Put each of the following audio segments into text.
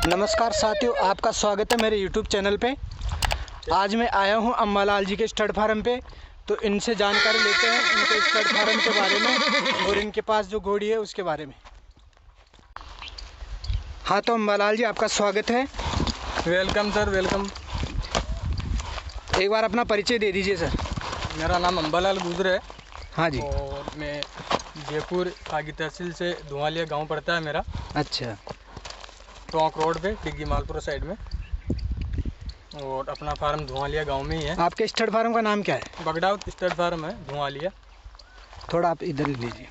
नमस्कार साथियों, आपका स्वागत है मेरे YouTube चैनल पे। आज मैं आया हूं अम्बालाल जी के स्टड फार्म पे, तो इनसे जानकारी लेते हैं इनके स्टड फार्म के बारे में और इनके पास जो घोड़ी है उसके बारे में। हाँ, तो अम्बालाल जी आपका स्वागत है। Welcome sir, welcome. एक बार अपना परिचय दे दीजिए सर। मेरा नाम अम्बालाल गुजर है। हाँ जी। और मैं जयपुर कागी तहसील से धुआलिया गांव पड़ता है मेरा। अच्छा। टोंक रोड पे डिग्गी मालपुरा साइड में, और अपना फार्म धुआलिया गांव में ही है। आपके स्टड फार्म का नाम क्या है? बगडाउत स्टड फार्म है धुआलिया। थोड़ा आप इधर ही लीजिए।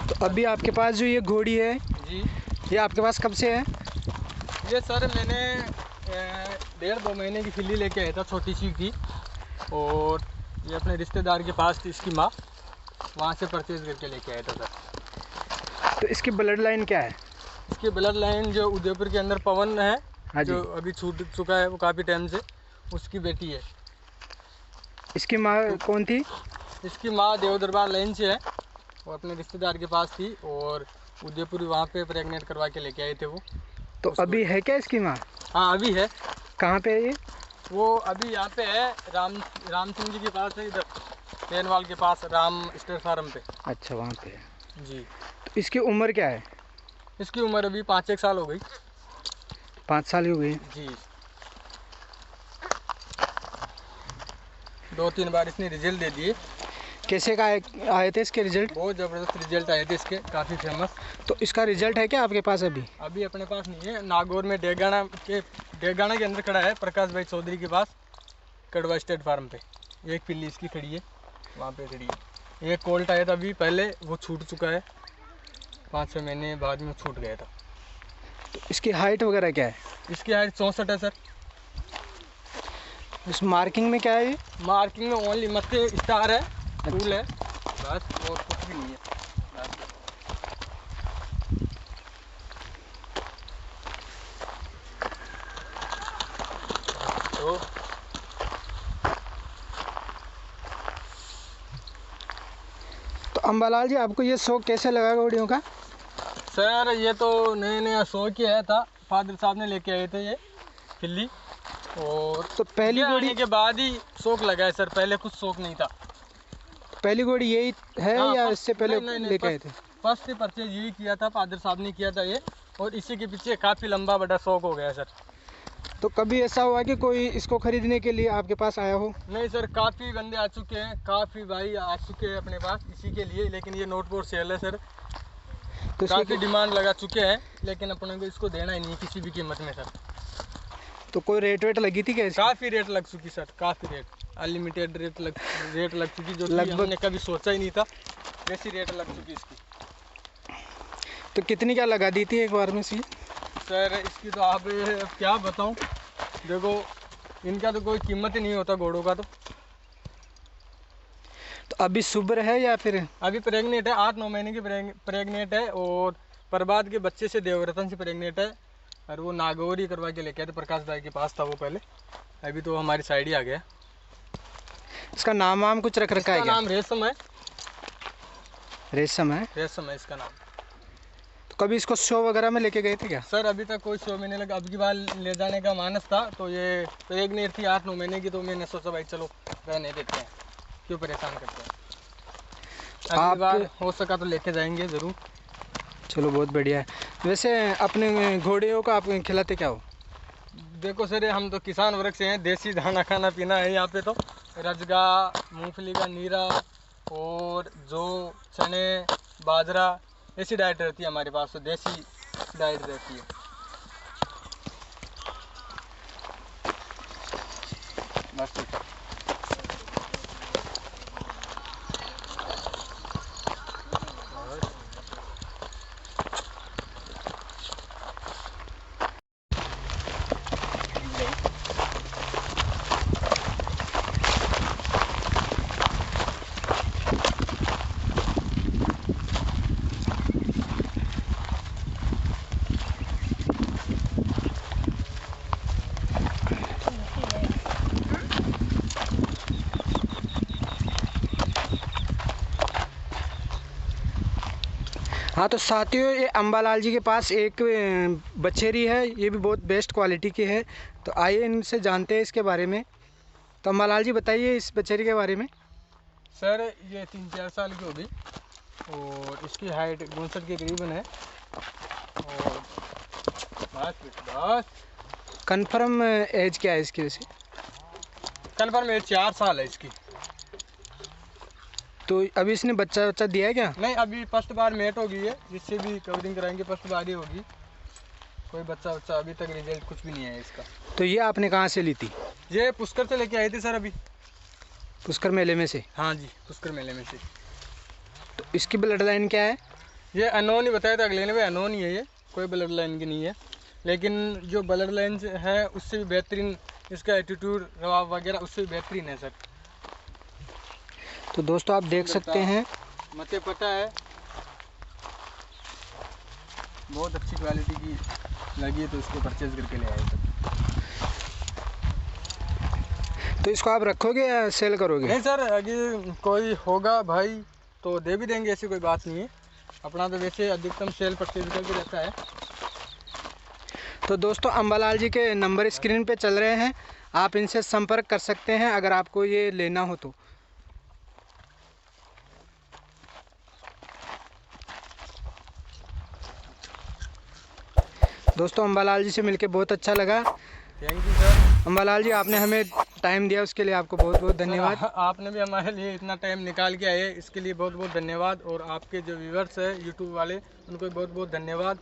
तो अभी आपके पास जो ये घोड़ी है जी, ये आपके पास कब से है? ये सर मैंने 1.5-2 महीने की फिल्ली लेके आया था, छोटी सी की। और ये अपने रिश्तेदार के पास थी इसकी माँ, वहाँ से परचेज करके लेके आया था सर। तो इसकी ब्लड लाइन क्या है? इसकी ब्लड लाइन जो उदयपुर के अंदर पवन है, हाँ जी। जो अभी छूट चुका है वो काफ़ी टाइम से, उसकी बेटी है। इसकी माँ कौन थी? इसकी माँ देवदरबार लाइन से है, वो अपने रिश्तेदार के पास थी और उदयपुर वहाँ पे प्रेग्नेंट करवा के लेके आए थे वो। तो अभी है क्या इसकी माँ? हाँ, अभी है। कहाँ पे है ये? वो अभी यहाँ पे है, राम सिंह जी के पास है, इधर पेनवाल के पास राम स्टेट फार्म पे। अच्छा, वहाँ पे है जी। तो इसकी उम्र क्या है? इसकी उम्र अभी 5-1 साल हो गई। 5 साल ही हो गई। जी। 2-3 बार इसने रिजल्ट दे दिए। कैसे का आए थे इसके रिजल्ट? बहुत ज़बरदस्त रिजल्ट आए थे इसके, काफ़ी फेमस। तो इसका रिजल्ट है क्या आपके पास अभी? अभी अपने पास नहीं है। नागौर में डेगाना के अंदर खड़ा है, प्रकाश भाई चौधरी के पास, कड़वा स्टेट फार्म पे। एक पिल्ली इसकी खड़ी है, वहाँ पे खड़ी है। एक कोल्ट आया था अभी पहले, वो छूट चुका है, 5-6 महीने बाद में छूट गया था। तो इसकी हाइट वगैरह क्या है? इसकी हाइट 64 है सर। इस मार्किंग में क्या है ये? मार्किंग में ओनली मत्थे स्टार है, फूल है बस, और कुछ भी नहीं है। तो अम्बालाल जी, आपको ये शौक कैसे लगा घोड़ियों का? सर ये तो नया शौक ही आया था, फादर साहब ने लेके आए थे ये फिल्ली। और तो पहली घोड़ी के बाद ही शौक लगा है सर, पहले कुछ शौक नहीं था। पहली घोड़ी यही है हाँ, या इससे पहले नहीं, लेके आए थे? फर्स्ट से परचेज यही किया था, फादर साहब ने किया था ये, और इसी के पीछे काफ़ी लंबा बड़ा शौक हो गया सर। तो कभी ऐसा हुआ कि कोई इसको खरीदने के लिए आपके पास आया हो? नहीं सर, काफ़ी बंदे आ चुके हैं, काफ़ी भाई आ चुके हैं अपने पास इसी के लिए, लेकिन ये नोट फॉर सेल है सर। तो काफ़ी डिमांड लगा चुके हैं, लेकिन अपने को इसको देना ही नहीं है किसी भी कीमत में सर। तो कोई रेट वेट लगी थी क्या इसकी? काफ़ी रेट लग चुकी सर, काफ़ी रेट, अनलिमिटेड रेट लग चुकी, जो लगभग हमने कभी सोचा ही नहीं था, वैसी रेट लग चुकी इसकी। तो कितनी क्या लगा दी थी एक बार में सी? सर इसकी तो आप क्या बताऊं, देखो इनका तो कोई कीमत ही नहीं होता घोड़ों का। तो अभी शुभ्र है या फिर? अभी प्रेग्नेंट है, 8-9 महीने की प्रेग्नेंट है, और प्रभात के बच्चे से देवरतन से प्रेग्नेंट है। और वो नागौर ही करवा के लेके आए थे, प्रकाश भाई के पास था वो पहले, अभी तो हमारी साइड ही आ गया। इसका नाम वाम कुछ रख रखा है क्या? नाम रेशम है। रेशम है? रेशम है इसका नाम। तो कभी इसको शो वगैरह में लेके गए थे क्या? सर अभी तक कोई शो में नहीं लगा, अब की बार ले जाने का मानस था, तो ये प्रेग्नेंट थी 8-9 महीने की, तो मैंने सोचा भाई चलो रहने देते हैं, क्यों परेशान करते हैं। अब की बार हो सका तो लेके जाएंगे ज़रूर। चलो, बहुत बढ़िया है। वैसे अपने घोड़ियों को आप खिलाते क्या हो? देखो सर, हम तो किसान वर्ग से हैं, देसी दाना खाना पीना है यहाँ पे। तो रजगा, मूंगफली का नीरा, और जो चने, बाजरा, ऐसी डाइट रहती है हमारे पास, तो देसी डाइट रहती है बस। हाँ तो साथियों, ये अम्बालाल जी के पास एक बछेरी है, ये भी बहुत बेस्ट क्वालिटी की है। तो आइए इनसे जानते हैं इसके बारे में। तो अम्बालाल जी बताइए इस बछेरी के बारे में। सर ये 3-4 साल की होगी और इसकी हाइट 62 के करीबन है। और बस कन्फर्म एज क्या है इसकी वैसे? कन्फर्म एज 4 साल है इसकी। तो अभी इसने बच्चा दिया है क्या? नहीं, अभी फर्स्ट बार मेट हो गई है, जिससे भी कवरिंग कराएंगे फर्स्ट बार ही होगी। कोई बच्चा अभी तक रिजल्ट कुछ भी नहीं है इसका। तो ये आपने कहाँ से ली थी? ये पुष्कर से लेके आए थे सर अभी। पुष्कर मेले में से? हाँ जी, पुष्कर मेले में से। तो इसकी ब्लड लाइन क्या है? ये अनोन ही बताया था अगले ने, अनोन ही है, ये कोई ब्लड लाइन की नहीं है। लेकिन जो ब्लड लाइन है उससे भी बेहतरीन इसका एटीट्यूड, रवाब वगैरह उससे भी बेहतरीन है सर। तो दोस्तों आप देख सकते हैं, मते पता है, बहुत अच्छी क्वालिटी की लगी है तो इसको परचेज करके ले आए सर। तो इसको आप रखोगे या सेल करोगे? नहीं सर, अगर कोई होगा भाई तो दे भी देंगे, ऐसी कोई बात नहीं है। अपना तो वैसे अधिकतम सेल परचेज करके रहता है। तो दोस्तों अम्बालाल जी के नंबर स्क्रीन पे चल रहे हैं, आप इनसे संपर्क कर सकते हैं अगर आपको ये लेना हो तो। दोस्तों अम्बालाल जी से मिलके बहुत अच्छा लगा। Thank you sir. Ambalal ji, आपने हमें टाइम दिया उसके लिए आपको बहुत बहुत धन्यवाद। आपने भी हमारे लिए इतना टाइम निकाल के आए, इसके लिए बहुत बहुत धन्यवाद। और आपके जो व्यूअर्स है यूट्यूब वाले, उनको बहुत बहुत धन्यवाद।